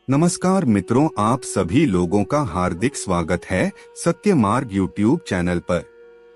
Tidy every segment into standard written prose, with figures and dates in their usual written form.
नमस्कार मित्रों, आप सभी लोगों का हार्दिक स्वागत है सत्य मार्ग यूट्यूब चैनल पर।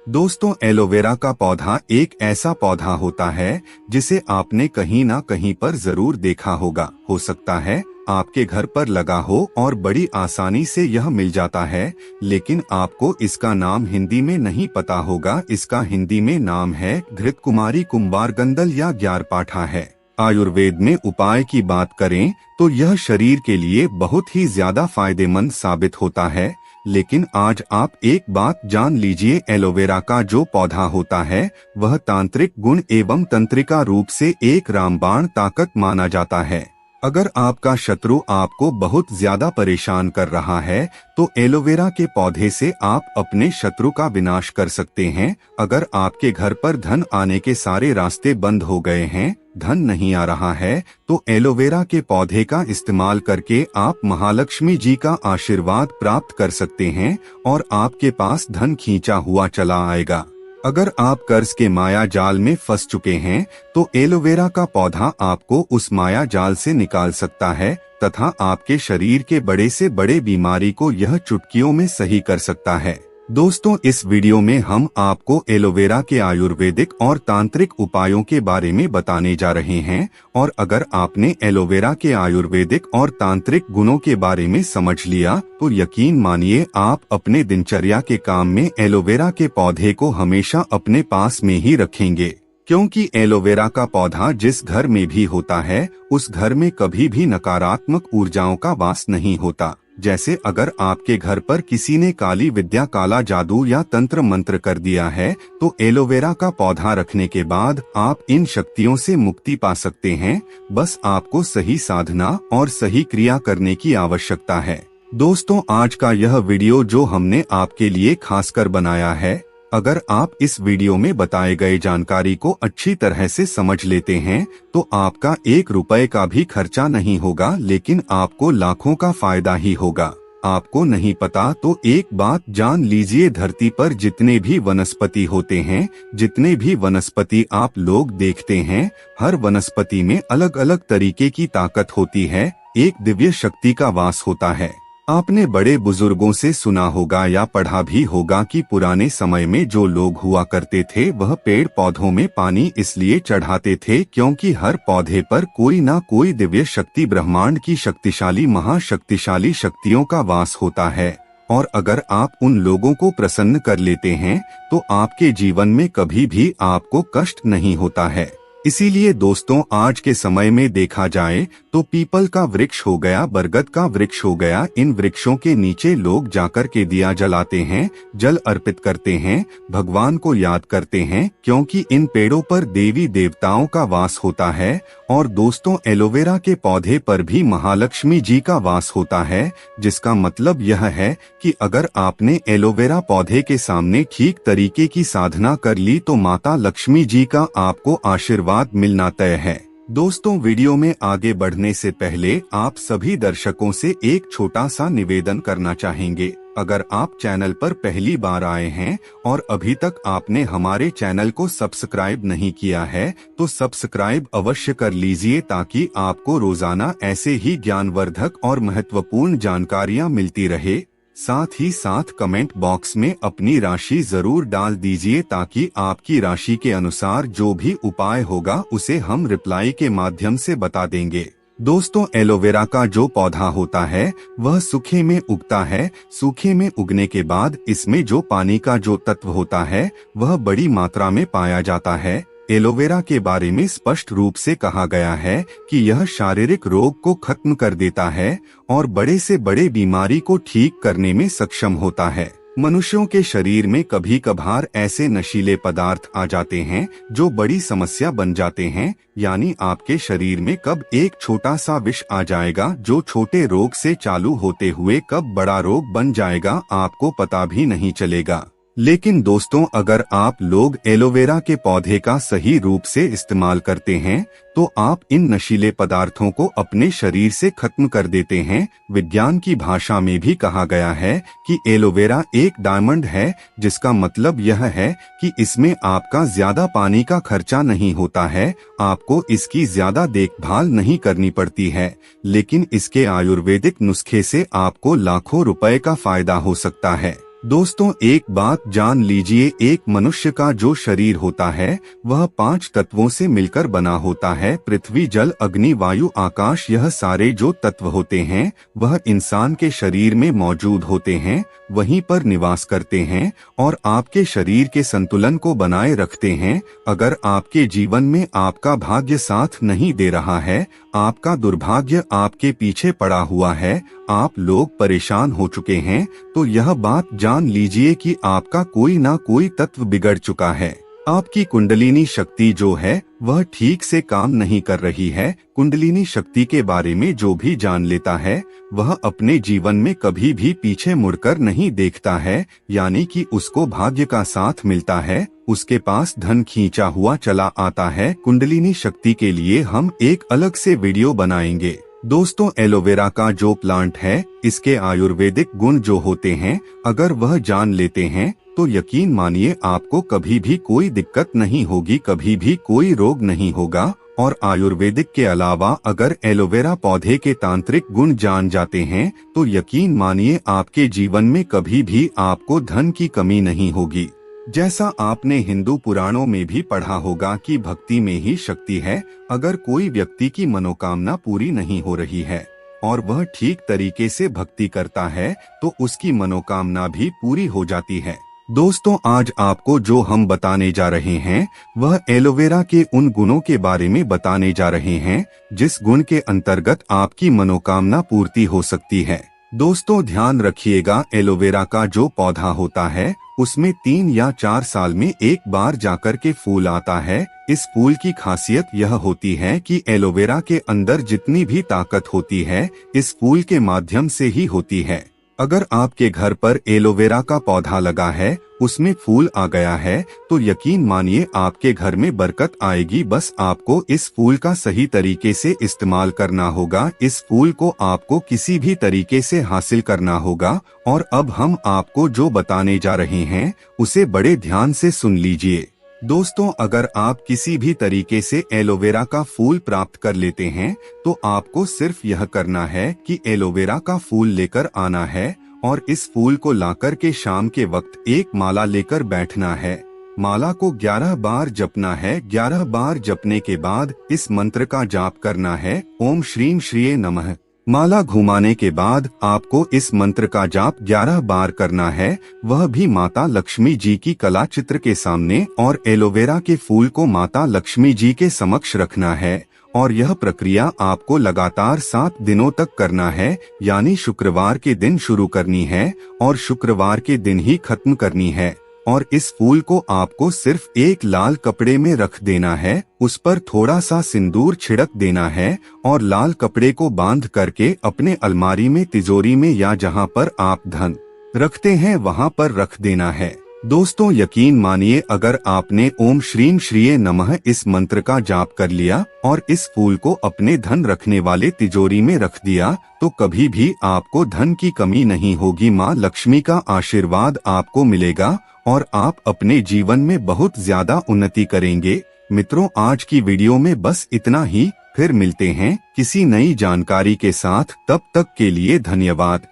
दोस्तों, एलोवेरा का पौधा एक ऐसा पौधा होता है जिसे आपने कहीं ना कहीं पर जरूर देखा होगा। हो सकता है आपके घर पर लगा हो और बड़ी आसानी से यह मिल जाता है, लेकिन आपको इसका नाम हिंदी में नहीं पता होगा। इसका हिंदी में नाम है घृतकुमारी कुंभारगंदल या ग्यारपाठा है। आयुर्वेद में उपाय की बात करें तो यह शरीर के लिए बहुत ही ज्यादा फायदेमंद साबित होता है। लेकिन आज आप एक बात जान लीजिए, एलोवेरा का जो पौधा होता है वह तांत्रिक गुण एवं तंत्रिका रूप से एक रामबाण ताकत माना जाता है। अगर आपका शत्रु आपको बहुत ज्यादा परेशान कर रहा है तो एलोवेरा के पौधे से आप अपने शत्रु का विनाश कर सकते हैं। अगर आपके घर पर धन आने के सारे रास्ते बंद हो गए हैं, धन नहीं आ रहा है, तो एलोवेरा के पौधे का इस्तेमाल करके आप महालक्ष्मी जी का आशीर्वाद प्राप्त कर सकते हैं और आपके पास धन खींचा हुआ चला आएगा। अगर आप कर्ज के माया जाल में फंस चुके हैं तो एलोवेरा का पौधा आपको उस माया जाल से निकाल सकता है तथा आपके शरीर के बड़े से बड़े बीमारी को यह चुटकियों में सही कर सकता है। दोस्तों, इस वीडियो में हम आपको एलोवेरा के आयुर्वेदिक और तांत्रिक उपायों के बारे में बताने जा रहे हैं, और अगर आपने एलोवेरा के आयुर्वेदिक और तांत्रिक गुणों के बारे में समझ लिया तो यकीन मानिए आप अपने दिनचर्या के काम में एलोवेरा के पौधे को हमेशा अपने पास में ही रखेंगे। क्योंकि एलोवेरा का पौधा जिस घर में भी होता है उस घर में कभी भी नकारात्मक ऊर्जाओं का वास नहीं होता। जैसे अगर आपके घर पर किसी ने काली विद्या, काला जादू या तंत्र मंत्र कर दिया है तो एलोवेरा का पौधा रखने के बाद आप इन शक्तियों से मुक्ति पा सकते हैं। बस आपको सही साधना और सही क्रिया करने की आवश्यकता है। दोस्तों, आज का यह वीडियो जो हमने आपके लिए खासकर बनाया है, अगर आप इस वीडियो में बताए गए जानकारी को अच्छी तरह से समझ लेते हैं तो आपका 1 रुपए का भी खर्चा नहीं होगा, लेकिन आपको लाखों का फायदा ही होगा। आपको नहीं पता तो एक बात जान लीजिए, धरती पर जितने भी वनस्पति होते हैं, जितने भी वनस्पति आप लोग देखते हैं, हर वनस्पति में अलग अलग तरीके की ताकत होती है, एक दिव्य शक्ति का वास होता है। आपने बड़े बुजुर्गों से सुना होगा या पढ़ा भी होगा कि पुराने समय में जो लोग हुआ करते थे वह पेड़ पौधों में पानी इसलिए चढ़ाते थे क्योंकि हर पौधे पर कोई ना कोई दिव्य शक्ति, ब्रह्मांड की शक्तिशाली महाशक्तिशाली शक्तियों का वास होता है। और अगर आप उन लोगों को प्रसन्न कर लेते हैं तो आपके जीवन में कभी भी आपको कष्ट नहीं होता है। इसीलिए दोस्तों, आज के समय में देखा जाए तो पीपल का वृक्ष हो गया, बरगद का वृक्ष हो गया, इन वृक्षों के नीचे लोग जाकर के दिया जलाते हैं, जल अर्पित करते हैं, भगवान को याद करते हैं, क्योंकि इन पेड़ों पर देवी देवताओं का वास होता है। और दोस्तों, एलोवेरा के पौधे पर भी महालक्ष्मी जी का वास होता है, जिसका मतलब यह है कि अगर आपने एलोवेरा पौधे के सामने ठीक तरीके की साधना कर ली तो माता लक्ष्मी जी का आपको आशीर्वाद मिलना तय है। दोस्तों, वीडियो में आगे बढ़ने से पहले आप सभी दर्शकों से एक छोटा सा निवेदन करना चाहेंगे। अगर आप चैनल पर पहली बार आए हैं और अभी तक आपने हमारे चैनल को सब्सक्राइब नहीं किया है तो सब्सक्राइब अवश्य कर लीजिए, ताकि आपको रोजाना ऐसे ही ज्ञानवर्धक और महत्वपूर्ण जानकारियां मिलती रहे। साथ ही साथ कमेंट बॉक्स में अपनी राशि जरूर डाल दीजिए, ताकि आपकी राशि के अनुसार जो भी उपाय होगा उसे हम रिप्लाई के माध्यम से बता देंगे। दोस्तों, एलोवेरा का जो पौधा होता है वह सूखे में उगता है। सूखे में उगने के बाद इसमें जो पानी का जो तत्व होता है वह बड़ी मात्रा में पाया जाता है। एलोवेरा के बारे में स्पष्ट रूप से कहा गया है कि यह शारीरिक रोग को खत्म कर देता है और बड़े से बड़े बीमारी को ठीक करने में सक्षम होता है। मनुष्यों के शरीर में कभी कभार ऐसे नशीले पदार्थ आ जाते हैं जो बड़ी समस्या बन जाते हैं, यानी आपके शरीर में कब एक छोटा सा विष आ जाएगा जो छोटे रोग से चालू होते हुए कब बड़ा रोग बन जाएगा आपको पता भी नहीं चलेगा। लेकिन दोस्तों, अगर आप लोग एलोवेरा के पौधे का सही रूप से इस्तेमाल करते हैं तो आप इन नशीले पदार्थों को अपने शरीर से खत्म कर देते हैं। विज्ञान की भाषा में भी कहा गया है कि एलोवेरा एक डायमंड है, जिसका मतलब यह है कि इसमें आपका ज्यादा पानी का खर्चा नहीं होता है, आपको इसकी ज्यादा देखभाल नहीं करनी पड़ती है, लेकिन इसके आयुर्वेदिक नुस्खे से आपको लाखों रुपए का फायदा हो सकता है। दोस्तों, एक बात जान लीजिए, एक मनुष्य का जो शरीर होता है वह 5 तत्वों से मिलकर बना होता है। पृथ्वी, जल, अग्नि, वायु, आकाश, यह सारे जो तत्व होते हैं वह इंसान के शरीर में मौजूद होते हैं, वहीं पर निवास करते हैं और आपके शरीर के संतुलन को बनाए रखते हैं। अगर आपके जीवन में आपका भाग्य साथ नहीं दे रहा है, आपका दुर्भाग्य आपके पीछे पड़ा हुआ है, आप लोग परेशान हो चुके हैं, तो यह बात जान लीजिए कि आपका कोई ना कोई तत्व बिगड़ चुका है। आपकी कुंडलिनी शक्ति जो है वह ठीक से काम नहीं कर रही है। कुंडलिनी शक्ति के बारे में जो भी जान लेता है वह अपने जीवन में कभी भी पीछे मुड़कर नहीं देखता है, यानी कि उसको भाग्य का साथ मिलता है, उसके पास धन खींचा हुआ चला आता है। कुंडलिनी शक्ति के लिए हम एक अलग से वीडियो बनाएंगे। दोस्तों, एलोवेरा का जो प्लांट है इसके आयुर्वेदिक गुण जो होते हैं अगर वह जान लेते हैं तो यकीन मानिए आपको कभी भी कोई दिक्कत नहीं होगी, कभी भी कोई रोग नहीं होगा। और आयुर्वेदिक के अलावा अगर एलोवेरा पौधे के तांत्रिक गुण जान जाते हैं तो यकीन मानिए आपके जीवन में कभी भी आपको धन की कमी नहीं होगी। जैसा आपने हिंदू पुराणों में भी पढ़ा होगा कि भक्ति में ही शक्ति है। अगर कोई व्यक्ति की मनोकामना पूरी नहीं हो रही है और वह ठीक तरीके से भक्ति करता है तो उसकी मनोकामना भी पूरी हो जाती है। दोस्तों, आज आपको जो हम बताने जा रहे हैं वह एलोवेरा के उन गुणों के बारे में बताने जा रहे हैं जिस गुण के अंतर्गत आपकी मनोकामना पूर्ति हो सकती है। दोस्तों, ध्यान रखिएगा, एलोवेरा का जो पौधा होता है उसमें 3 या 4 साल में एक बार जाकर के फूल आता है। इस फूल की खासियत यह होती है कि एलोवेरा के अंदर जितनी भी ताकत होती है इस फूल के माध्यम से ही होती है। अगर आपके घर पर एलोवेरा का पौधा लगा है, उसमें फूल आ गया है, तो यकीन मानिए आपके घर में बरकत आएगी। बस आपको इस फूल का सही तरीके से इस्तेमाल करना होगा। इस फूल को आपको किसी भी तरीके से हासिल करना होगा। और अब हम आपको जो बताने जा रहे हैं उसे बड़े ध्यान से सुन लीजिए। दोस्तों, अगर आप किसी भी तरीके से एलोवेरा का फूल प्राप्त कर लेते हैं तो आपको सिर्फ यह करना है कि एलोवेरा का फूल लेकर आना है और इस फूल को लाकर के शाम के वक्त एक माला लेकर बैठना है। माला को 11 बार जपना है। 11 बार जपने के बाद इस मंत्र का जाप करना है, ओम श्रीम श्रीये नमः। माला घुमाने के बाद आपको इस मंत्र का जाप 11 बार करना है, वह भी माता लक्ष्मी जी की कला चित्र के सामने, और एलोवेरा के फूल को माता लक्ष्मी जी के समक्ष रखना है। और यह प्रक्रिया आपको लगातार 7 दिनों तक करना है, यानी शुक्रवार के दिन शुरू करनी है और शुक्रवार के दिन ही खत्म करनी है। और इस फूल को आपको सिर्फ एक लाल कपड़े में रख देना है, उस पर थोड़ा सा सिंदूर छिड़क देना है और लाल कपड़े को बांध करके अपने अलमारी में, तिजोरी में या जहां पर आप धन रखते हैं वहां पर रख देना है। दोस्तों, यकीन मानिए अगर आपने ओम श्रीम श्रीये नमः इस मंत्र का जाप कर लिया और इस फूल को अपने धन रखने वाले तिजोरी में रख दिया तो कभी भी आपको धन की कमी नहीं होगी। माँ लक्ष्मी का आशीर्वाद आपको मिलेगा और आप अपने जीवन में बहुत ज्यादा उन्नति करेंगे। मित्रों, आज की वीडियो में बस इतना ही। फिर मिलते हैं किसी नई जानकारी के साथ। तब तक के लिए धन्यवाद।